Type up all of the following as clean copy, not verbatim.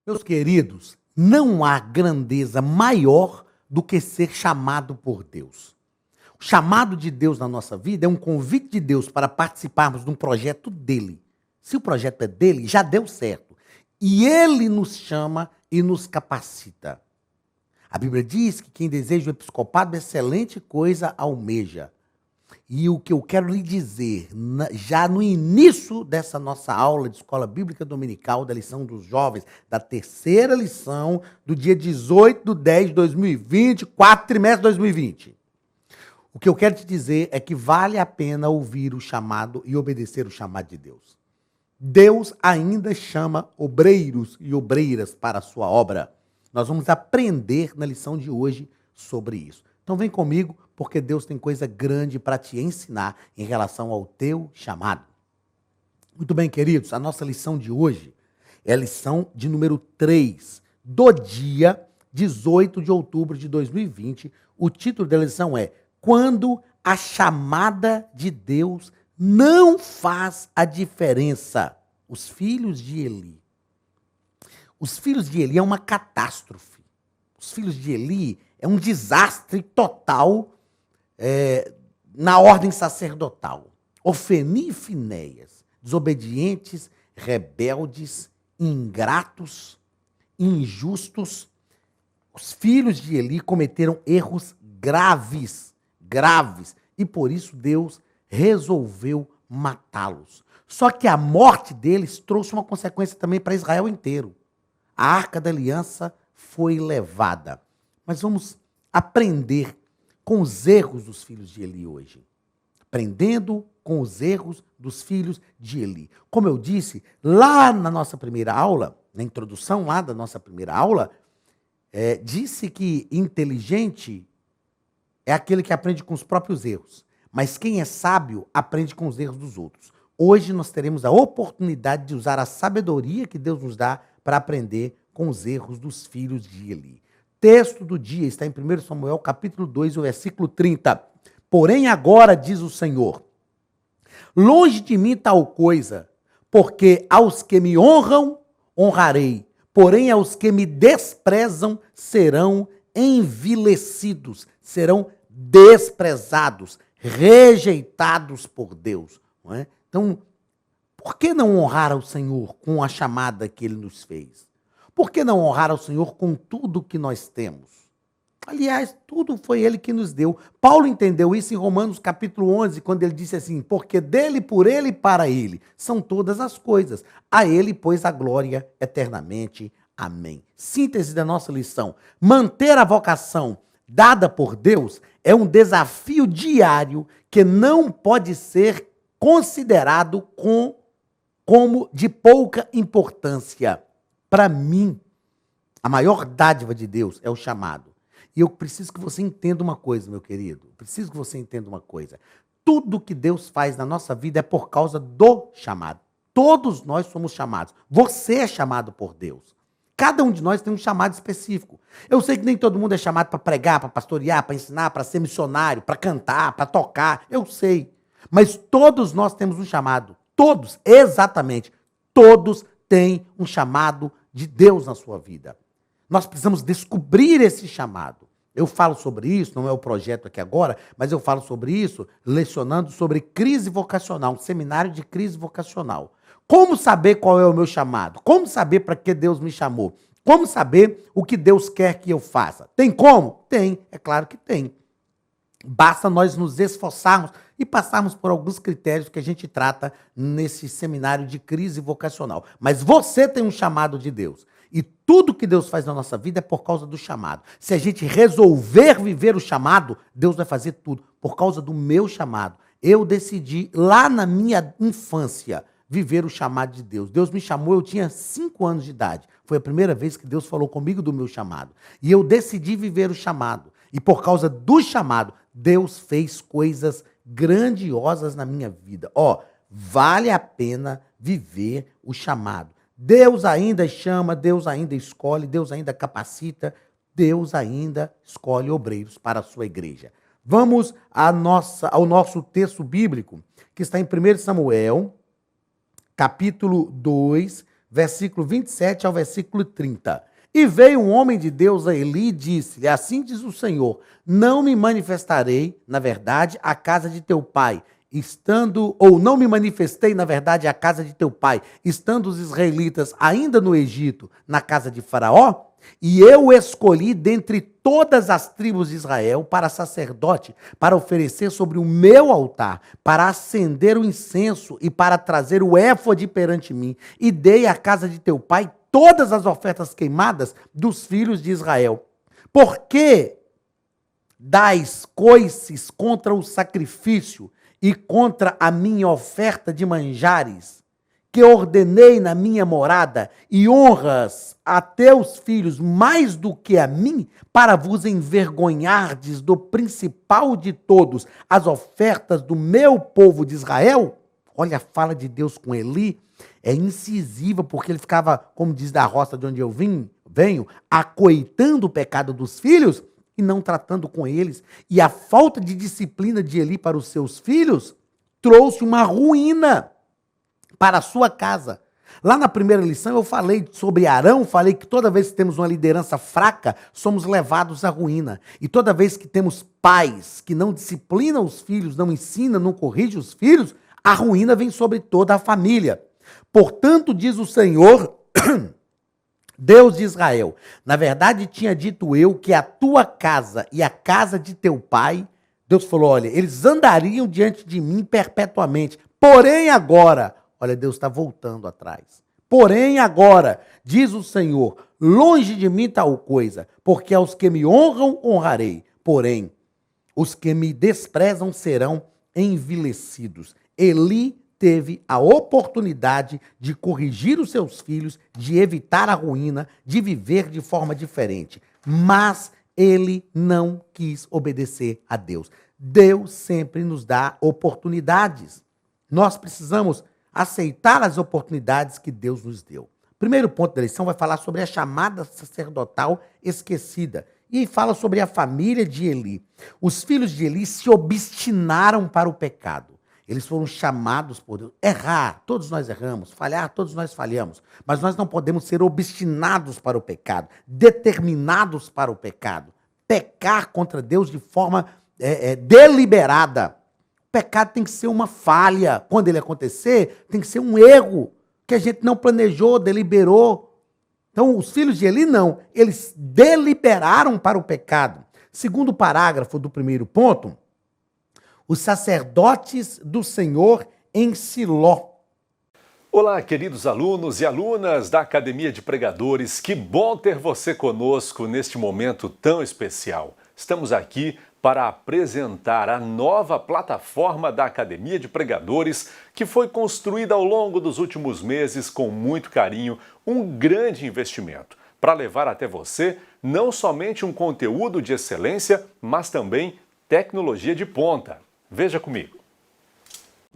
Meus queridos, não há grandeza maior do que ser chamado por Deus. O chamado de Deus na nossa vida é um convite de Deus para participarmos de um projeto dele. Se o projeto é dele, já deu certo. E ele nos chama e nos capacita. A Bíblia diz que quem deseja o episcopado, excelente coisa almeja. E o que eu quero lhe dizer, já no início dessa nossa aula de Escola Bíblica Dominical, da lição dos jovens, da terceira lição, do dia 18/10/2020, quarto trimestre de 2020. O que eu quero te dizer é que vale a pena ouvir o chamado e obedecer o chamado de Deus. Deus ainda chama obreiros e obreiras para a sua obra. Nós vamos aprender na lição de hoje sobre isso. Então vem comigo, porque Deus tem coisa grande para te ensinar em relação ao teu chamado. Muito bem, queridos, a nossa lição de hoje é a lição de número 3, do dia 18 de outubro de 2020. O título da lição é Quando a chamada de Deus não faz a diferença. Os filhos de Eli. Os filhos de Eli é uma catástrofe. Os filhos de Eli é um desastre total na ordem sacerdotal. Ofni e Finéias, desobedientes, rebeldes, ingratos, injustos. Os filhos de Eli cometeram erros graves, e por isso Deus resolveu matá-los. Só que a morte deles trouxe uma consequência também para Israel inteiro. A Arca da Aliança foi levada. Mas vamos aprender com os erros dos filhos de Eli hoje. Aprendendo com os erros dos filhos de Eli. Como eu disse, lá na nossa primeira aula, na introdução lá da nossa primeira aula, disse que inteligente é aquele que aprende com os próprios erros. Mas quem é sábio aprende com os erros dos outros. Hoje nós teremos a oportunidade de usar a sabedoria que Deus nos dá para aprender com os erros dos filhos de Eli. Texto do dia está em 1 Samuel, capítulo 2, o versículo 30. Porém agora, diz o Senhor, longe de mim tal coisa, porque aos que me honram, honrarei, porém aos que me desprezam serão envilecidos, serão desprezados, rejeitados por Deus. Não é? Então, por que não honrar ao Senhor com a chamada que Ele nos fez? Por que não honrar ao Senhor com tudo que nós temos? Aliás, tudo foi Ele que nos deu. Paulo entendeu isso em Romanos capítulo 11, quando ele disse assim, porque dele, por Ele e para Ele são todas as coisas. A Ele, pois, a glória eternamente. Amém. Síntese da nossa lição. Manter a vocação dada por Deus é um desafio diário que não pode ser considerado como de pouca importância. Para mim, a maior dádiva de Deus é o chamado. E eu preciso que você entenda uma coisa, meu querido. Preciso que você entenda uma coisa. Tudo que Deus faz na nossa vida é por causa do chamado. Todos nós somos chamados. Você é chamado por Deus. Cada um de nós tem um chamado específico. Eu sei que nem todo mundo é chamado para pregar, para pastorear, para ensinar, para ser missionário, para cantar, para tocar. Eu sei. Mas todos nós temos um chamado. Todos, exatamente. Todos têm um chamado de Deus na sua vida. Nós precisamos descobrir esse chamado. Eu falo sobre isso, não é o projeto aqui agora, mas eu falo sobre isso lecionando sobre crise vocacional, um seminário de crise vocacional. Como saber qual é o meu chamado? Como saber para que Deus me chamou? Como saber o que Deus quer que eu faça? Tem como? Tem, é claro que tem. Basta nós nos esforçarmos e passarmos por alguns critérios que a gente trata nesse seminário de crise vocacional. Mas você tem um chamado de Deus. E tudo que Deus faz na nossa vida é por causa do chamado. Se a gente resolver viver o chamado, Deus vai fazer tudo. Por causa do meu chamado. Eu decidi, lá na minha infância, viver o chamado de Deus. Deus me chamou, eu tinha 5 anos de idade. Foi a primeira vez que Deus falou comigo do meu chamado. E eu decidi viver o chamado. E por causa do chamado, Deus fez coisas grandiosas na minha vida. Vale a pena viver o chamado. Deus ainda chama, Deus ainda escolhe, Deus ainda capacita, Deus ainda escolhe obreiros para a sua igreja. Vamos ao nosso texto bíblico, que está em 1 Samuel, capítulo 2, versículo 27 ao versículo 30. E veio um homem de Deus a Eli e disse-lhe, assim diz o Senhor, não me manifestarei, na verdade, à casa de teu pai, não me manifestei, na verdade, à casa de teu pai, estando os israelitas ainda no Egito, na casa de Faraó, e eu escolhi dentre todas as tribos de Israel para sacerdote, para oferecer sobre o meu altar, para acender o incenso e para trazer o éfode perante mim, e dei à casa de teu pai todas as ofertas queimadas dos filhos de Israel. Por que dais coices contra o sacrifício e contra a minha oferta de manjares, que ordenei na minha morada, e honras a teus filhos mais do que a mim, para vos envergonhardes do principal de todos, as ofertas do meu povo de Israel? Olha a fala de Deus com Eli, é incisiva, porque ele ficava, como diz da roça de onde eu venho, acoitando o pecado dos filhos e não tratando com eles. E a falta de disciplina de Eli para os seus filhos trouxe uma ruína para a sua casa. Lá na primeira lição eu falei sobre Arão, falei que toda vez que temos uma liderança fraca, somos levados à ruína. E toda vez que temos pais que não disciplinam os filhos, não ensinam, não corrigem os filhos, a ruína vem sobre toda a família. Portanto, diz o Senhor, Deus de Israel, na verdade tinha dito eu que a tua casa e a casa de teu pai, Deus falou, olha, eles andariam diante de mim perpetuamente. Porém agora, olha, Deus está voltando atrás. Porém agora, diz o Senhor, longe de mim tal coisa, porque aos que me honram, honrarei. Porém, os que me desprezam serão envilecidos. Eli teve a oportunidade de corrigir os seus filhos, de evitar a ruína, de viver de forma diferente. Mas ele não quis obedecer a Deus. Deus sempre nos dá oportunidades. Nós precisamos aceitar as oportunidades que Deus nos deu. Primeiro ponto da lição vai falar sobre a chamada sacerdotal esquecida. E fala sobre a família de Eli. Os filhos de Eli se obstinaram para o pecado. Eles foram chamados por Deus. Errar, todos nós erramos. Falhar, todos nós falhamos. Mas nós não podemos ser obstinados para o pecado, determinados para o pecado. Pecar contra Deus de forma deliberada. O pecado tem que ser uma falha. Quando ele acontecer, tem que ser um erro que a gente não planejou, deliberou. Então, os filhos de Eli não. Eles deliberaram para o pecado. Segundo parágrafo do primeiro ponto, os sacerdotes do Senhor em Siló. Olá, queridos alunos e alunas da Academia de Pregadores. Que bom ter você conosco neste momento tão especial. Estamos aqui para apresentar a nova plataforma da Academia de Pregadores, que foi construída ao longo dos últimos meses com muito carinho, um grande investimento, para levar até você não somente um conteúdo de excelência, mas também tecnologia de ponta. Veja comigo.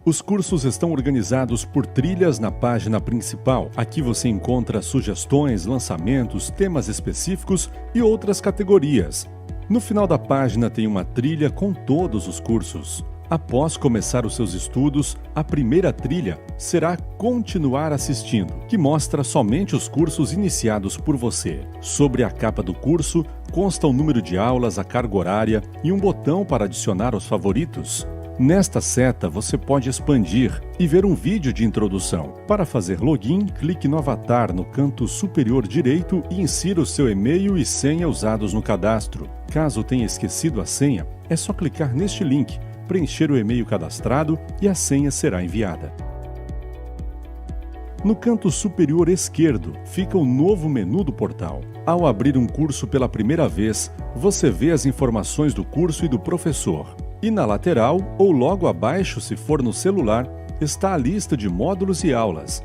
Os cursos estão organizados por trilhas na página principal. Aqui você encontra sugestões, lançamentos, temas específicos e outras categorias. No final da página tem uma trilha com todos os cursos. Após começar os seus estudos, a primeira trilha será Continuar assistindo, que mostra somente os cursos iniciados por você. Sobre a capa do curso, consta o número de aulas, a carga horária e um botão para adicionar aos favoritos. Nesta seta, você pode expandir e ver um vídeo de introdução. Para fazer login, clique no avatar no canto superior direito e insira o seu e-mail e senha usados no cadastro. Caso tenha esquecido a senha, é só clicar neste link, preencher o e-mail cadastrado e a senha será enviada. No canto superior esquerdo fica o novo menu do portal. Ao abrir um curso pela primeira vez, você vê as informações do curso e do professor. E na lateral, ou logo abaixo, se for no celular, está a lista de módulos e aulas.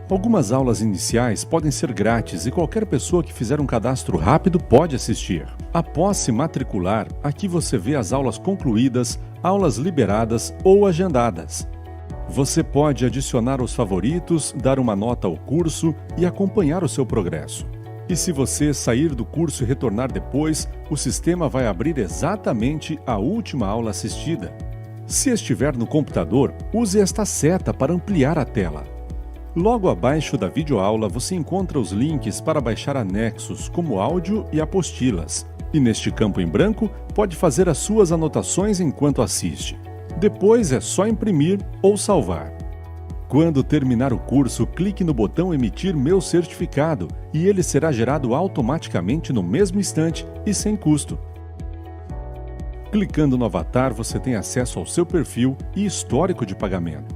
Algumas aulas iniciais podem ser grátis e qualquer pessoa que fizer um cadastro rápido pode assistir. Após se matricular, aqui você vê as aulas concluídas, aulas liberadas ou agendadas. Você pode adicionar os favoritos, dar uma nota ao curso e acompanhar o seu progresso. E se você sair do curso e retornar depois, o sistema vai abrir exatamente a última aula assistida. Se estiver no computador, use esta seta para ampliar a tela. Logo abaixo da videoaula você encontra os links para baixar anexos, como áudio e apostilas. E neste campo em branco, pode fazer as suas anotações enquanto assiste. Depois é só imprimir ou salvar. Quando terminar o curso, clique no botão Emitir meu certificado e ele será gerado automaticamente no mesmo instante e sem custo. Clicando no avatar, você tem acesso ao seu perfil e histórico de pagamento.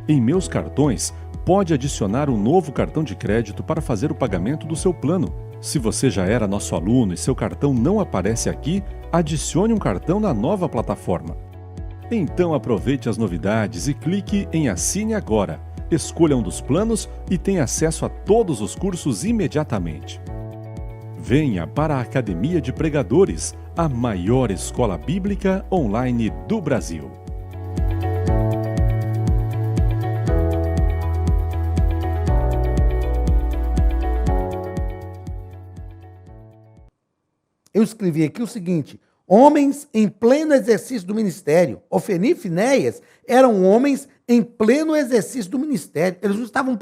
Em Meus Cartões, pode adicionar um novo cartão de crédito para fazer o pagamento do seu plano. Se você já era nosso aluno e seu cartão não aparece aqui, adicione um cartão na nova plataforma. Então aproveite as novidades e clique em Assine Agora. Escolha um dos planos e tenha acesso a todos os cursos imediatamente. Venha para a Academia de Pregadores, a maior escola bíblica online do Brasil. Eu escrevi aqui o seguinte: homens em pleno exercício do ministério. Ofni e Finéias eram homens em pleno exercício do ministério. Eles não estavam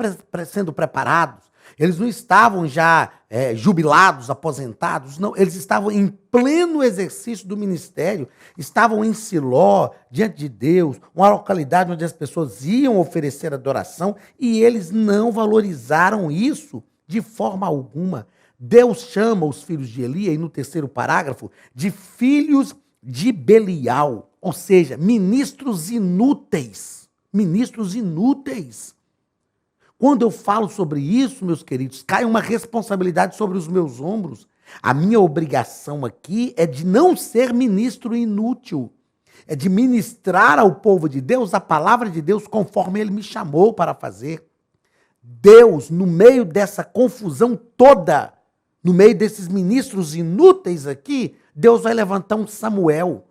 sendo preparados, eles não estavam já jubilados, aposentados, não. Eles estavam em pleno exercício do ministério, estavam em Siló, diante de Deus, uma localidade onde as pessoas iam oferecer adoração, e eles não valorizaram isso de forma alguma. Deus chama os filhos de Eli, aí no terceiro parágrafo, de filhos de Belial, ou seja, ministros inúteis. Ministros inúteis. Quando eu falo sobre isso, meus queridos, cai uma responsabilidade sobre os meus ombros. A minha obrigação aqui é de não ser ministro inútil, é de ministrar ao povo de Deus a palavra de Deus conforme ele me chamou para fazer. Deus, no meio dessa confusão toda, no meio desses ministros inúteis aqui, Deus vai levantar um Samuel.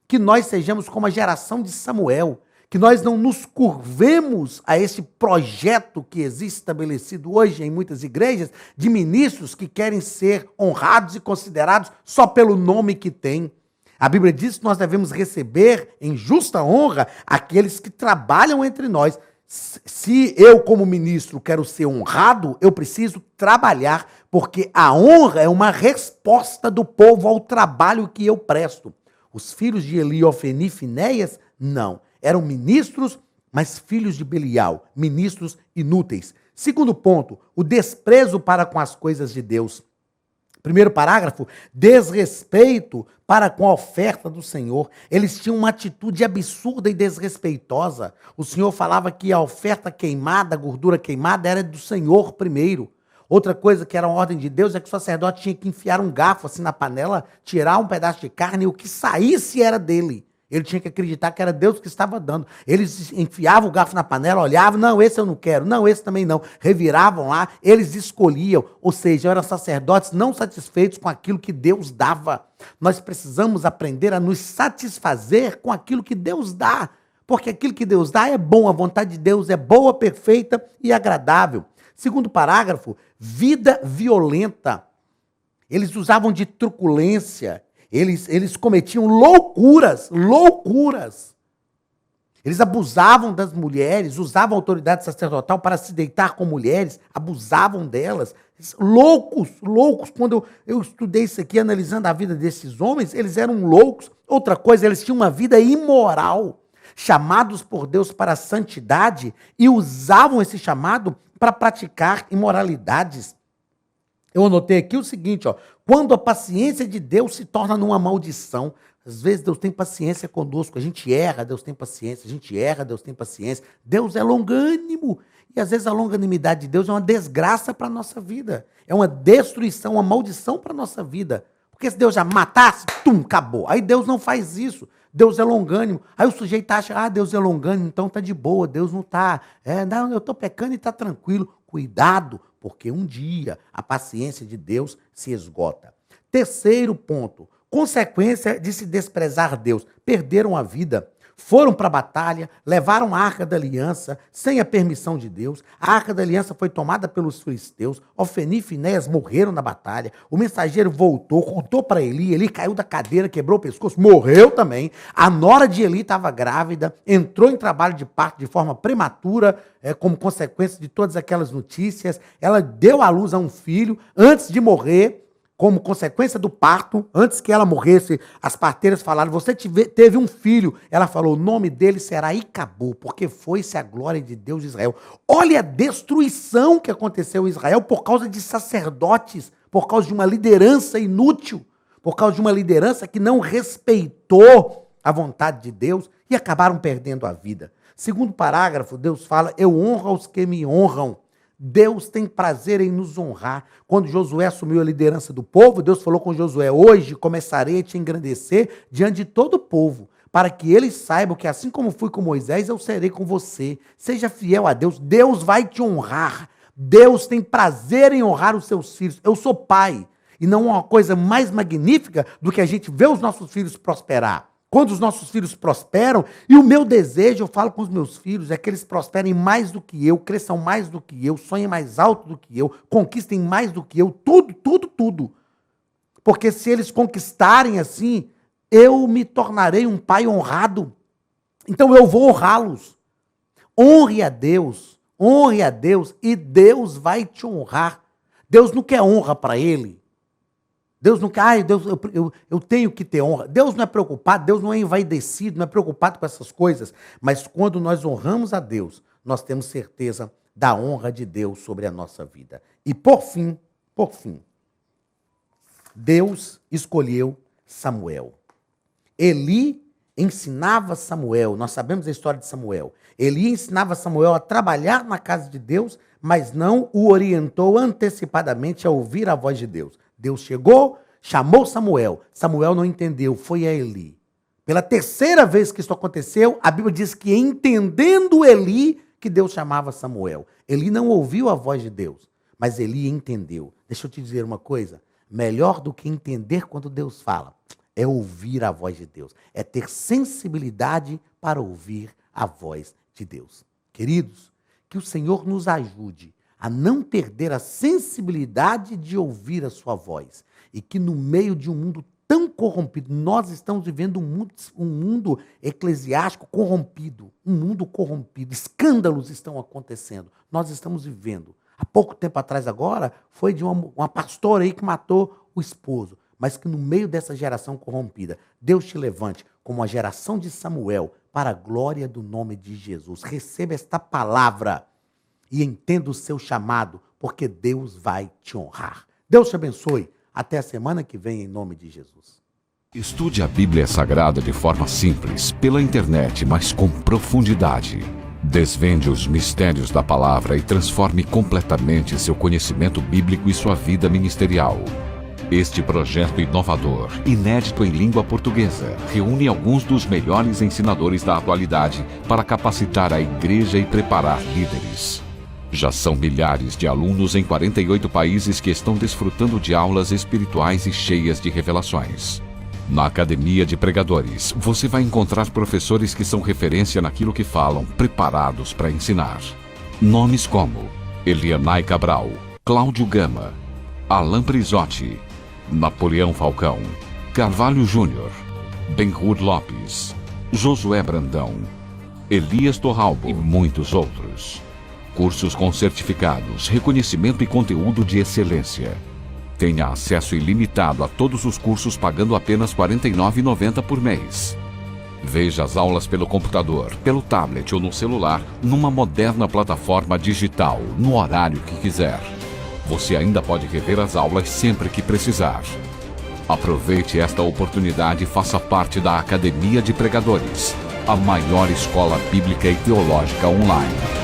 Que nós sejamos como a geração de Samuel. Que nós não nos curvemos a esse projeto que existe estabelecido hoje em muitas igrejas, de ministros que querem ser honrados e considerados só pelo nome que têm. A Bíblia diz que nós devemos receber em justa honra aqueles que trabalham entre nós. Se eu, como ministro, quero ser honrado, eu preciso trabalhar, porque a honra é uma resposta do povo ao trabalho que eu presto. Os filhos de Eli, Ofni e Finéias, não. Eram ministros, mas filhos de Belial, ministros inúteis. Segundo ponto, o desprezo para com as coisas de Deus. Primeiro parágrafo, desrespeito para com a oferta do Senhor. Eles tinham uma atitude absurda e desrespeitosa. O Senhor falava que a oferta queimada, a gordura queimada, era do Senhor primeiro. Outra coisa que era uma ordem de Deus é que o sacerdote tinha que enfiar um garfo assim na panela, tirar um pedaço de carne e o que saísse era dele. Ele tinha que acreditar que era Deus que estava dando. Eles enfiavam o garfo na panela, olhavam, não, esse eu não quero, não, esse também não. Reviravam lá, eles escolhiam. Ou seja, eram sacerdotes não satisfeitos com aquilo que Deus dava. Nós precisamos aprender a nos satisfazer com aquilo que Deus dá. Porque aquilo que Deus dá é bom, a vontade de Deus é boa, perfeita e agradável. Segundo parágrafo, vida violenta. Eles usavam de truculência. Eles cometiam loucuras. Eles abusavam das mulheres, usavam a autoridade sacerdotal para se deitar com mulheres, abusavam delas. Loucos. Quando eu estudei isso aqui, analisando a vida desses homens, eles eram loucos. Outra coisa, eles tinham uma vida imoral, chamados por Deus para a santidade e usavam esse chamado para praticar imoralidades. Eu anotei aqui o seguinte, quando a paciência de Deus se torna numa maldição. Às vezes Deus tem paciência conosco, a gente erra, Deus tem paciência, a gente erra, Deus tem paciência. Deus é longânimo. E às vezes a longanimidade de Deus é uma desgraça para a nossa vida. É uma destruição, uma maldição para a nossa vida. Porque se Deus já matasse, acabou. Aí Deus não faz isso. Deus é longânimo. Aí o sujeito acha, Deus é longânimo, então tá de boa, Deus não tá. Não, eu tô pecando e tá tranquilo. Cuidado, porque um dia a paciência de Deus se esgota. Terceiro ponto, consequência de se desprezar Deus. Perderam a vida, foram para a batalha, levaram a Arca da Aliança sem a permissão de Deus. A Arca da Aliança foi tomada pelos filisteus. Ofni e Finéias morreram na batalha. O mensageiro voltou, contou para Eli. Eli caiu da cadeira, quebrou o pescoço, morreu também. A nora de Eli estava grávida, entrou em trabalho de parto de forma prematura, como consequência de todas aquelas notícias. Ela deu à luz a um filho antes de morrer. Como consequência do parto, antes que ela morresse, as parteiras falaram, você teve um filho. Ela falou, o nome dele será Icabô, porque foi-se a glória de Deus de Israel. Olha a destruição que aconteceu em Israel por causa de sacerdotes, por causa de uma liderança inútil, por causa de uma liderança que não respeitou a vontade de Deus e acabaram perdendo a vida. Segundo parágrafo, Deus fala, eu honro aos que me honram. Deus tem prazer em nos honrar. Quando Josué assumiu a liderança do povo, Deus falou com Josué, hoje começarei a te engrandecer diante de todo o povo, para que eles saibam que assim como fui com Moisés, eu serei com você. Seja fiel a Deus, Deus vai te honrar. Deus tem prazer em honrar os seus filhos. Eu sou pai, e não há uma coisa mais magnífica do que a gente ver os nossos filhos prosperar. Quando os nossos filhos prosperam, e o meu desejo, eu falo com os meus filhos, é que eles prosperem mais do que eu, cresçam mais do que eu, sonhem mais alto do que eu, conquistem mais do que eu, tudo, tudo, tudo. Porque se eles conquistarem assim, eu me tornarei um pai honrado. Então eu vou honrá-los. Honre a Deus e Deus vai te honrar. Deus não quer honra para ele. Deus não quer, Deus, eu tenho que ter honra. Deus não é preocupado, Deus não é envaidecido, não é preocupado com essas coisas. Mas quando nós honramos a Deus, nós temos certeza da honra de Deus sobre a nossa vida. E por fim, Deus escolheu Samuel. Eli ensinava Samuel, nós sabemos a história de Samuel. Eli ensinava Samuel a trabalhar na casa de Deus, mas não o orientou antecipadamente a ouvir a voz de Deus. Deus chegou, chamou Samuel. Samuel não entendeu, foi a Eli. Pela terceira vez que isso aconteceu, a Bíblia diz que entendendo Eli, que Deus chamava Samuel. Eli não ouviu a voz de Deus, mas Eli entendeu. Deixa eu te dizer uma coisa, melhor do que entender quando Deus fala, é ouvir a voz de Deus, é ter sensibilidade para ouvir a voz de Deus. Queridos, que o Senhor nos ajude a não perder a sensibilidade de ouvir a sua voz. E que no meio de um mundo tão corrompido, nós estamos vivendo um mundo eclesiástico corrompido, um mundo corrompido, escândalos estão acontecendo, nós estamos vivendo. Há pouco tempo atrás agora, foi de uma pastora aí que matou o esposo, mas que no meio dessa geração corrompida, Deus te levante como a geração de Samuel, para a glória do nome de Jesus. Receba esta palavra e entenda o seu chamado, porque Deus vai te honrar. Deus te abençoe. Até a semana que vem, em nome de Jesus. Estude a Bíblia Sagrada de forma simples, pela internet, mas com profundidade. Desvende os mistérios da palavra e transforme completamente seu conhecimento bíblico e sua vida ministerial. Este projeto inovador, inédito em língua portuguesa, reúne alguns dos melhores ensinadores da atualidade para capacitar a igreja e preparar líderes. Já são milhares de alunos em 48 países que estão desfrutando de aulas espirituais e cheias de revelações. Na Academia de Pregadores, você vai encontrar professores que são referência naquilo que falam, preparados para ensinar. Nomes como Elianai Cabral, Cláudio Gama, Alain Prisotti, Napoleão Falcão, Carvalho Júnior, Benhur Lopes, Josué Brandão, Elias Torralbo e muitos outros. Cursos com certificados, reconhecimento e conteúdo de excelência. Tenha acesso ilimitado a todos os cursos pagando apenas R$ 49,90 por mês. Veja as aulas pelo computador, pelo tablet ou no celular, numa moderna plataforma digital, no horário que quiser. Você ainda pode rever as aulas sempre que precisar. Aproveite esta oportunidade e faça parte da Academia de Pregadores, a maior escola bíblica e teológica online.